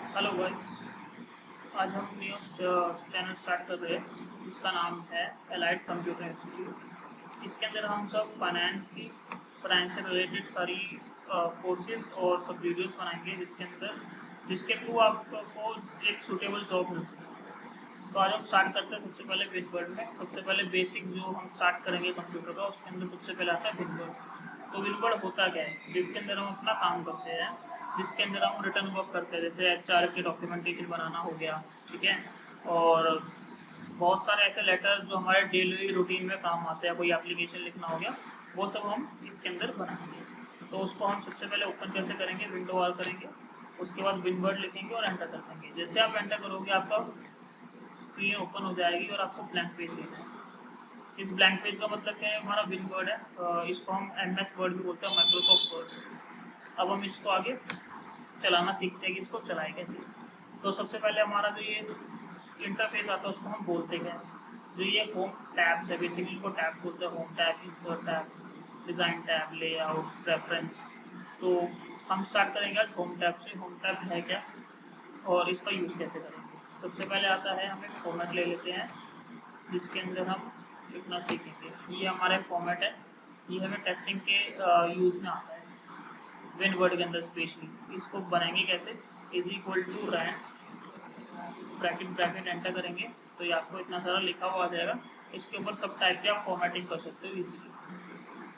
Hello guys. आज हम new channel start कर रहे हैं जिसका नाम है एलाइड कंप्यूटर इंस्टीट्यूट। इसके अंदर हम सब फाइनेंस से रिलेटेड सारी कोर्सेज और सब वीडियोस बनाएंगे जिसके थ्रू आपको एक सूटेबल जॉब मिल सके। तो आज हम स्टार्ट करते हैं सबसे पहले विनवर्ड में। सबसे पहले बेसिक जो हम स्टार्ट करेंगे कंप्यूटर का, उसके अंदर सबसे पहले आता है विनवर्ड। तो विनवर्ड होता क्या है? जिसके अंदर हम अपना काम करते हैं, जिसके अंदर हम रिटर्न वर्क करते हैं, जैसे एचआर के डॉक्यूमेंटेशन बनाना हो गया, ठीक है। और बहुत सारे ऐसे लेटर्स जो हमारे डेली रूटीन में काम आते हैं, कोई एप्लीकेशन लिखना हो गया, वो सब हम इसके अंदर बनाएंगे। तो उसको हम सबसे पहले ओपन कैसे करेंगे? विंडो ऑल करेंगे, उसके बाद विनवर्ड लिखेंगे और एंटर कर देंगे। जैसे आप एंटर करोगे आपका स्क्रीन ओपन हो जाएगी और आपको ब्लैंक पेज देना है। इस ब्लैंक पेज का मतलब क्या है? हमारा विन वर्ड है, इसको हम एमएस वर्ड भी बोलते हैं, माइक्रोसॉफ्ट वर्ड। अब हम इसको आगे चलाना सीखते हैं कि इसको चलाए कैसे। तो सबसे पहले हमारा जो ये इंटरफेस आता है उसको हम बोलते हैं, जो ये होम टैब्स है, बेसिकली को टैब्स बोलते हैं। Home tab, insert tab, design tab, layout, preference. तो हम स्टार्ट करेंगे आज होम टैब से। होम टैब है क्या और इसका यूज़ कैसे करेंगे? सबसे पहले आता है, हम एक फॉर्मेट ले लेते हैं जिसके अंदर हम लिखना सीखेंगे। ये हमारा एक फॉर्मेट है, ये हमें टेस्टिंग के यूज़ में आता है, विन वर्ड के अंदर स्पेशली। इसको बनाएंगे कैसे? Is equal to rand, bracket bracket enter करेंगे तो ये आपको इतना सारा लिखा हुआ आ जाएगा। इसके ऊपर सब टाइप की आप फॉर्मेटिंग कर सकते हो इजीली।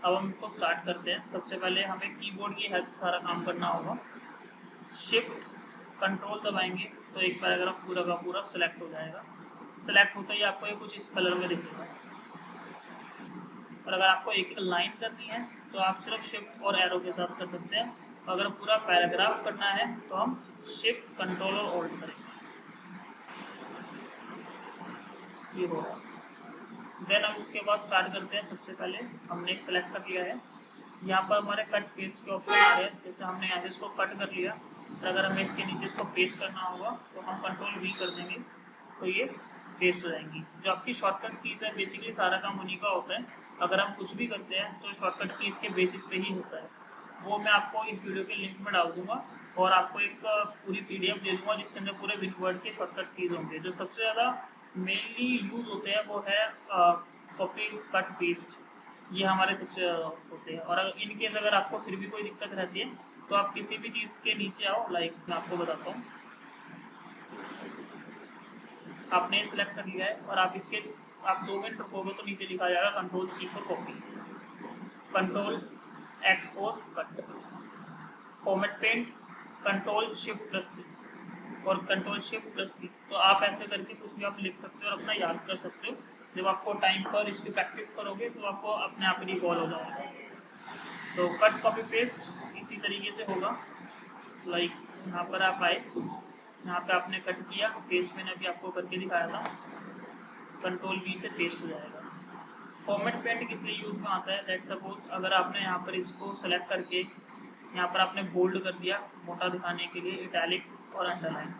अब हम इसको स्टार्ट करते हैं। सबसे पहले हमें कीबोर्ड की हेल्प से सारा काम करना होगा। शिफ्ट कंट्रोल दबाएंगे तो एक पैराग्राफ पूरा का पूरा सेलेक्ट हो जाएगा। सेलेक्ट होते ही आपको ये कुछ इस कलर में दिखेगा। और अगर आपको एक एक लाइन करनी है तो आप सिर्फ शिफ्ट और एरो के साथ कर सकते हैं। अगर पूरा पैराग्राफ करना है तो हम शिफ्ट कंट्रोल और होल्ड करेंगे। ये हो रहा है। देन अब इसके बाद स्टार्ट करते हैं। सबसे पहले हमने सेलेक्ट कर लिया है, यहाँ पर हमारे कट पेस्ट के ऑप्शन आ रहे हैं। जैसे हमने यहाँ से इसको कट कर लिया, और अगर हमें इसके नीचे इसको पेस्ट करना होगा तो हम कंट्रोल वी कर देंगे तो ये पेस्ट हो जाएंगी। जो आपकी शॉर्टकट कीज़ है, बेसिकली सारा काम उन्हीं का होता है। अगर हम कुछ भी करते हैं तो शॉर्टकट कीज़ के बेसिस पे ही होता है। वो मैं आपको इस वीडियो के लिंक में डाल दूंगा और आपको एक पूरी पीडीएफ दे दूंगा जिसके अंदर पूरे विनवर्ड के शॉर्टकट कीज़ होंगे। जो सबसे ज़्यादा मेनली यूज़ होते हैं वो है कॉपी, कट, पेस्ट। ये हमारे सबसे होते हैं। और इनकेस अगर आपको फिर भी कोई दिक्कत रहती है तो आप किसी भी चीज़ के नीचे आओ। लाइक मैं आपको बताता हूँ, आपने सेलेक्ट कर लिया है और आप 2 मिनट रुकोगे तो नीचे लिखा जाएगा control C for copy, control X for cut, format paint, control shift plus C और कंट्रोल शिफ्ट प्लस बी। तो आप ऐसे करके कुछ भी आप लिख सकते हो और अपना याद कर सकते हो। जब आपको टाइम पर इसकी प्रैक्टिस करोगे तो आपको अपने आप ही रिकॉल हो जाएगा। तो कट कॉपी पेस्ट इसी तरीके से होगा। लाइक यहाँ पर आप आए, यहाँ पे आपने कट किया, पेस्ट मैंने अभी आपको करके दिखाया था, कंट्रोल वी से पेस्ट हो जाएगा। फॉर्मेट पेंट किस लिए यूज़ में आता है? लेट सपोज अगर आपने यहाँ पर इसको सेलेक्ट करके यहाँ पर आपने बोल्ड कर दिया मोटा दिखाने के लिए, इटैलिक और अंडरलाइन।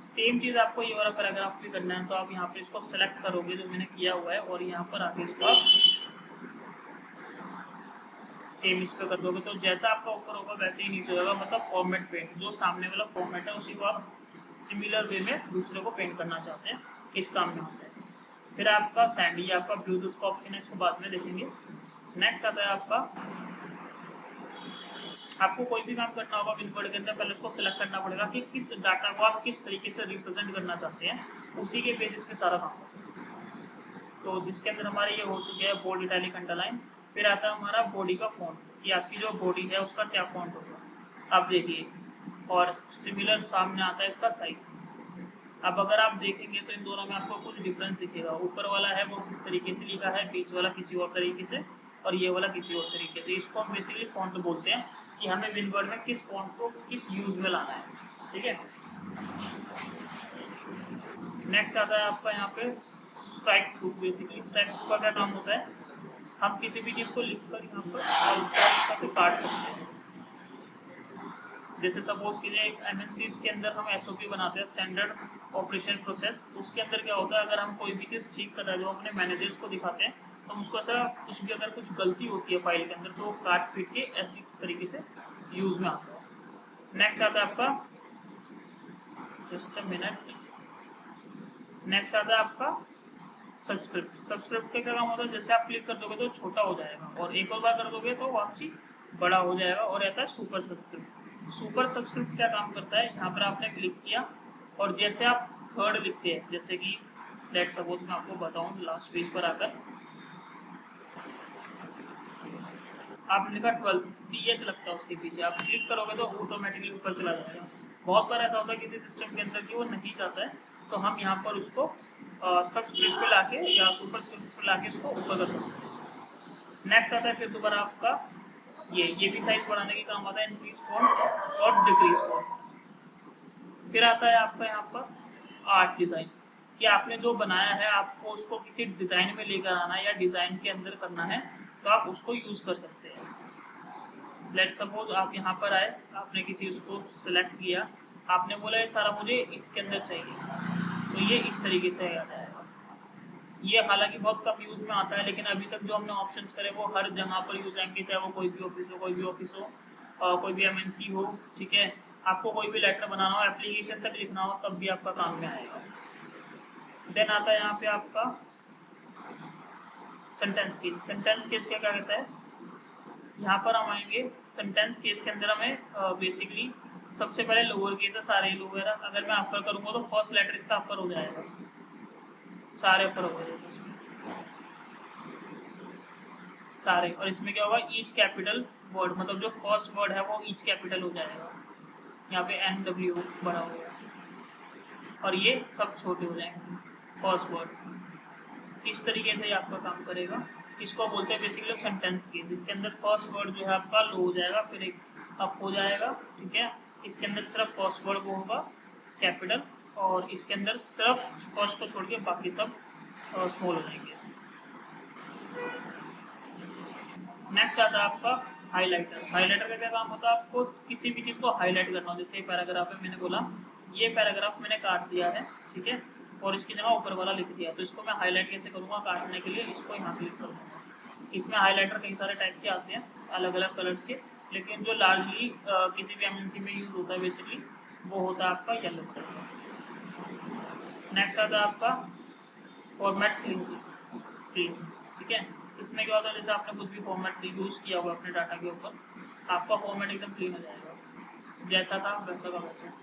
सेम चीज़ आपको ये वाला पैराग्राफ भी करना है, तो आप यहाँ पर इसको सेलेक्ट करोगे जो मैंने किया हुआ है और यहाँ पर आके इसको आप सेम इस पर कर दोगे तो जैसा आपका ऊपर होगा वैसे ही नीचे होगा। मतलब फॉर्मेट पेंट, जो सामने वाला फॉर्मेट है उसी को आप सिमिलर वे में दूसरे को पेंट करना चाहते हैं, इस काम में होता है। फिर आपका सैंडी, आपका ब्लूटूथ का ऑप्शन है, इसको बाद में देखेंगे। नेक्स्ट आता है आपको कोई भी काम करना होगा विनवर्ड के अंदर, पहले उसको सिलेक्ट करना पड़ेगा कि किस डाटा को आप किस तरीके से रिप्रेजेंट करना चाहते हैं, उसी के बेसिस पे सारा काम होगा। तो जिसके अंदर हमारे ये हो चुके हैं बोल्ड, इटैलिक, अंडरलाइन। फिर आता है हमारा बॉडी का फॉन्ट, कि आपकी जो बॉडी है उसका क्या फॉन्ट होगा, आप देखिए। और सिमिलर सामने आता है इसका साइज। अब अगर आप देखेंगे तो इन दोनों में आपको कुछ डिफरेंस दिखेगा। ऊपर वाला है वो किस तरीके से लिखा है, बीच वाला किसी और तरीके से, और ये वाला किसी और तरीके से। इसको हम बेसिकली फॉन्ट बोलते हैं कि हमें विनवर्ड में किस फॉन्ट को किस यूज में लाना है, ठीक है। नेक्स्ट आता है आपका यहाँ पे strike through. Basically strike through का क्या काम होता है? हम किसी भी चीज़ को लिखकर यहाँ पर और इसका फिर काट सकते हैं। जैसे सपोज कीजिए एक एमएनसीज के अंदर हम एसओपी बनाते हैं, स्टैंडर्ड ऑपरेशन प्रोसेस। उसके अंदर क्या होता है, अगर हम कोई भी चीज़ ठीक कर रहे हैं जो अपने मैनेजर्स को दिखाते हैं, तो हम उसको ऐसा कुछ भी अगर कुछ गलती होती है फाइल के अंदर तो काट पीट के ऐसी तरीके से यूज़ में आता है। नेक्स्ट आता है आपका जस्ट अ मिनट। नेक्स्ट आता है आपका सब्सक्रिप्ट। सब्सक्रिप्ट का क्या काम होता है, जैसे आप क्लिक कर दोगे तो छोटा हो जाएगा और एक और बार कर दोगे तो वापसी बड़ा हो जाएगा और रहता है सुपर सब्सक्रिप्ट। सुपर सब्सक्रिप्ट क्या काम करता है, यहाँ पर आपने क्लिक किया और जैसे आप थर्ड लिखते हैं, जैसे कि लेट सपोज मैं आपको बताऊँ लास्ट पेज पर आकर आपने लिखा 12 TH लगता है उसके पीछे, आप क्लिक करोगे तो ऑटोमेटिकली ऊपर चला जाएगा। बहुत बार ऐसा होता है किसी सिस्टम के अंदर कि वो नहीं जाता है, तो हम यहाँ पर उसको सब्सक्रिप्ट पे लाके या सुपर स्क्रिप्ट पे लाके उसको ऊपर कर सकते हैं। नेक्स्ट आता है फिर दोबारा आपका ये भी साइज बढ़ाने के काम आता है, इंक्रीज फॉन्ट और डिक्रीज फॉन्ट। फिर आता है आपका यहाँ पर आर्ट डिज़ाइन, कि आपने जो बनाया है आपको उसको किसी डिज़ाइन में लेकर आना है या डिज़ाइन के अंदर करना है, तो आप उसको यूज़ कर सकते हैं। लेट सपोज आप यहाँ पर आए, आपने किसी उसको सिलेक्ट किया, आपने बोला ये सारा मुझे इसके अंदर चाहिए, तो ये इस तरीके से आ जाएगा। ये हालांकि बहुत कम यूज़ में आता है, लेकिन अभी तक जो हमने ऑप्शंस करे वो हर जगह पर यूज़ आएंगे, चाहे वो कोई भी ऑफिस हो, कोई भी MNC हो, ठीक है। आपको कोई भी लेटर बनाना हो, एप्लीकेशन तक लिखना हो, तब भी आपका काम में आएगा। देन आता है यहाँ पे आपका सेंटेंस केस। सेंटेंस केस क्या क्या कहता है, यहाँ पर हम आएंगे सेंटेंस केस के अंदर हमें बेसिकली सबसे पहले लोअर केस है, सारे लोअर। अगर मैं अपर करूँगा तो फर्स्ट लेटर इसका अपर हो जाएगा, सारे अपर हो जाएगा इसमें सारे। और इसमें क्या होगा, ईच कैपिटल वर्ड, मतलब जो फर्स्ट वर्ड है वो ईच कैपिटल हो जाएगा। यहाँ पे NW बड़ा हो गया और ये सब छोटे हो जाएंगे फर्स्ट वर्ड। इस तरीके से ये आपका काम करेगा। इसको बोलते हैं बेसिकली सेंटेंस केस। इसके अंदर फर्स्ट वर्ड जो है आपका लो हो जाएगा, फिर एक अप हो जाएगा, ठीक है। इसके अंदर सिर्फ फर्स्ट वर्ड वो होगा कैपिटल, और इसके अंदर सिर्फ फर्स्ट को छोड़ के बाकी सब स्मॉल हो जाएंगे। नेक्स्ट आता है आपका हाइलाइटर। हाइलाइटर का क्या काम होता है, आपको किसी भी चीज़ को हाईलाइट करना हो। जैसे पैराग्राफ है, मैंने बोला ये पैराग्राफ मैंने काट दिया है, ठीक है, और इसकी जगह ऊपर वाला लिख दिया, तो इसको मैं हाईलाइट कैसे करूँगा, काटने के लिए इसको यहाँ क्लिक करूँगा। इसमें हाइलाइटर कई सारे टाइप के आते हैं अलग अलग कलर्स के, लेकिन जो लार्जली किसी भी MNC में यूज़ होता है बेसिकली वो होता है आपका येलो कलर का। नेक्स्ट आता है आपका फॉर्मेट क्लीन, ठीक है। इसमें क्या होता है, जैसे आपने कुछ भी फॉर्मेट यूज़ किया हुआ अपने डाटा के ऊपर, आपका फॉर्मेट एकदम क्लीन हो जाएगा, जैसा था वैसा का वैसा।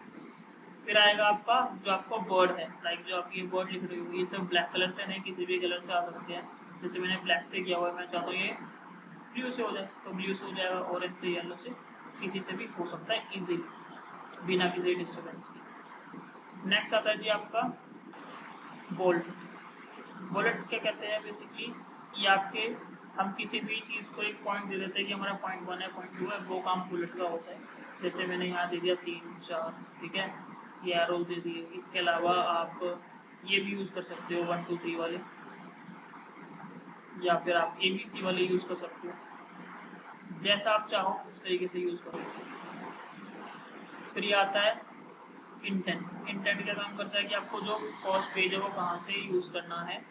फिर आएगा आपका जो आपका वर्ड है, लाइक जो आप ये वर्ड लिख रहे हो ये सब ब्लैक कलर से नहीं, किसी भी कलर से आ सकते हैं। जैसे मैंने ब्लैक से किया हुआ है, मैं चाहता हूँ ये ब्लू से हो जाए तो ब्लू से हो जाएगा, ऑरेंज से, येलो से, किसी से भी हो सकता है ईजिली बिना किसी डिस्टर्बेंस के। नेक्स्ट आता है जी आपका बोल्ड। बुलेट क्या कहते हैं, बेसिकली ये आपके, हम किसी भी चीज़ को एक पॉइंट दे देते हैं कि हमारा पॉइंट 1 है, पॉइंट 2 है, वो काम बुलेट का होता है। जैसे मैंने यहाँ दे दिया 3 4, ठीक है, ये एरोज दे दिए। इसके अलावा आप ये भी यूज़ कर सकते हो 1 2 3 वाले, या फिर आप ABC वाले यूज़ कर सकते हो, जैसा आप चाहो उस तरीके से यूज़ करो। फिर ये आता है इंटेंट। इंटेंट क्या काम करता है कि आपको जो फर्स्ट पेज है वो कहाँ से यूज़ करना है,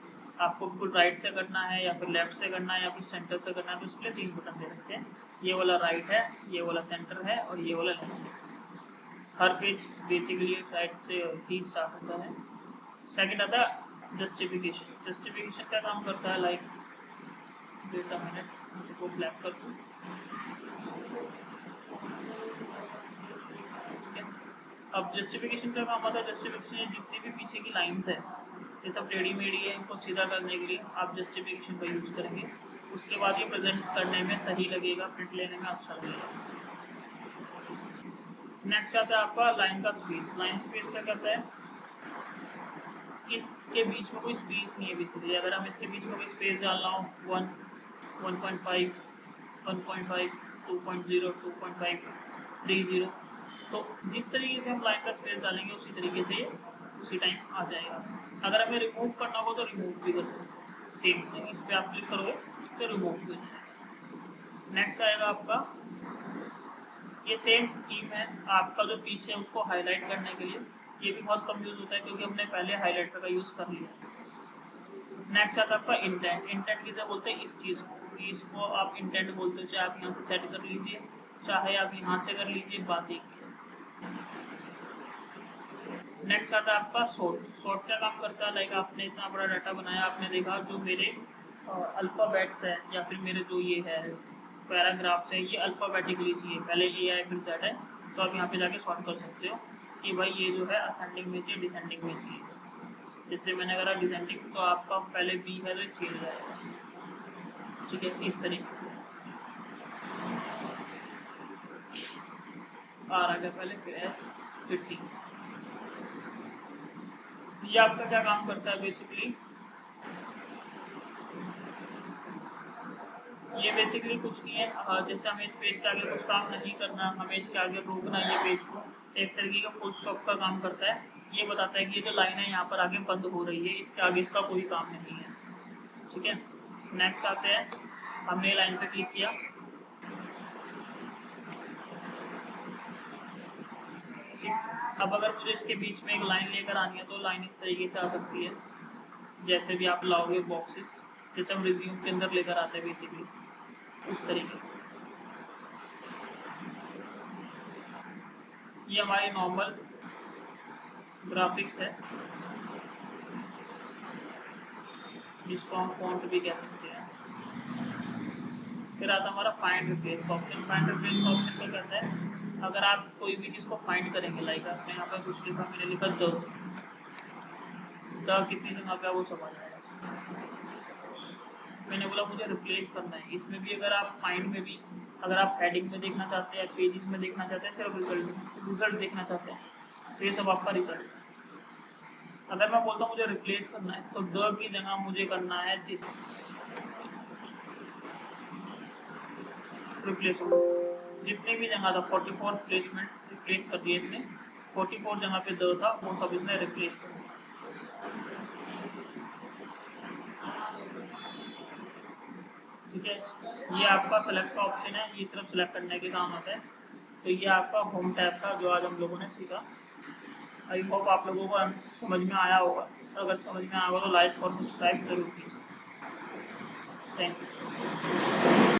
आपको बिल्कुल राइट से करना है या फिर लेफ्ट से करना है या फिर सेंटर से करना है, तो उसके लिए 3 बटन दे रखते हैं। ये वाला राइट है, ये वाला सेंटर है और ये वाला लेफ्ट है। हर पेज बेसिकली राइट से ही स्टार्ट होता है। सेकंड आता है जस्टिफिकेशन। जस्टिफिकेशन क्या काम करता है, लाइक वेट अ मिनट, इसको ब्लैक कर दूँ, ठीक है। अब जस्टिफिकेशन का काम आता है, जस्टिफिकेशन जितनी भी पीछे की लाइंस है ये सब रेडीमेड ही है, इनको सीधा करने के लिए आप जस्टिफिकेशन का यूज़ करेंगे। उसके बाद ये प्रेजेंट करने में सही लगेगा, प्रिंट लेने में अच्छा लगेगा। नेक्स्ट आता है आपका लाइन का स्पेस। लाइन स्पेस क्या कहता है, इसके बीच में कोई स्पेस नहीं है बेसिकली। अगर हम इसके बीच में कोई स्पेस डालना हो 1 1.5 1.5 2.0 2.5 30, तो जिस तरीके से हम लाइन का स्पेस डालेंगे उसी तरीके से ये उसी टाइम आ जाएगा। अगर हमें रिमूव करना हो तो रिमूव भी कर सकते हैं, सेम से इस पर आप क्लिक करोगे तो रिमूव भी हो जाएगा। नेक्स्ट आएगा आपका, ये सेम थीम है आपका, जो पीछे है उसको हाईलाइट करने के लिए। ये भी बहुत कम यूज़ होता है क्योंकि हमने पहले हाईलाइटर का यूज़ कर लिया। नेक्स्ट आता है आपका इंटेंट। इंटेंट किसे बोलते हैं, इस चीज़ को, इसको आप इंटेंट बोलते हो। चाहे आप यहाँ से सेट कर लीजिए, चाहे आप यहाँ से कर लीजिए, बात एक है। नेक्स्ट आता है आपका सॉर्ट क्या काम करता है, लाइक आपने इतना बड़ा डाटा बनाया, आपने देखा जो मेरे अल्फ़ाबेट्स है या फिर मेरे जो ये है पैराग्राफ्स है ये अल्फ़ाबेटिकली चाहिए, पहले ए है फिर जेड है, तो आप यहाँ पे जाके सॉर्ट कर सकते हो कि भाई ये जो है असेंडिंग में चाहिए डिसेंडिंग में चाहिए। जैसे मैंने करा डिसेंडिंग तो आपका पहले बी है तो चेंज जाएगा, ठीक है, इस तरीके से आर आ गया पहले फिर एस फिर टी। ये आपका क्या काम करता है बेसिकली, ये बेसिकली कुछ नहीं है, जैसे हमें इस पेज के आगे कुछ काम नहीं करना, हमें इसके आगे रोकना ये पेज को, एक तरीके का फुल स्टॉप का काम करता है। ये बताता है कि ये जो लाइन है यहाँ पर आगे बंद हो रही है, इसके आगे इसका कोई काम नहीं है, ठीक है। नेक्स्ट आते हैं, हमने लाइन पे क्लिक किया, ठीक। अब अगर मुझे इसके बीच में एक लाइन लेकर आनी है तो लाइन इस तरीके से आ सकती है, जैसे भी आप लाओगे बॉक्सेस, जैसे हम रिज्यूम के अंदर लेकर आते हैं बेसिकली उस तरीके से। ये हमारी नॉर्मल ग्राफिक्स है जिसको हम फॉन्ट भी कह सकते हैं। फिर आता हमारा फाइंड रिप्लेस का ऑप्शन। फाइंड रिप्लेस का ऑप्शन क्या करता है, अगर आप कोई भी चीज़ को फाइंड करेंगे, लाइक आपने यहाँ पर कुछ लिखा, मैंने लिखा द कितनी जगह पे वो सब आ जाएगा। मैंने बोला मुझे रिप्लेस करना है, इसमें भी अगर आप फाइंड में भी अगर आप हेडिंग में देखना चाहते हैं, पेजेस में देखना चाहते हैं, सिर्फ रिजल्ट देखना चाहते हैं तो ये सब आपका रिजल्ट है। अगर मैं बोलता हूँ मुझे रिप्लेस करना है तो द की जगह मुझे करना है दिस, रिप्लेस हो जितनी भी जगह था 44 प्लेसमेंट रिप्लेस कर दिया इसने, 44 जगह पे द था वो सब इसने रिप्लेस कर दिया, ठीक है। ये आपका सेलेक्ट का ऑप्शन है, ये सिर्फ सेलेक्ट करने के काम आता है। तो ये आपका होम टैब था जो आज हम लोगों ने सीखा। आई होप आप लोगों को समझ में आया होगा, अगर समझ में आया होगा तो लाइक और सब्सक्राइब जरूर कीजिए। Thank you.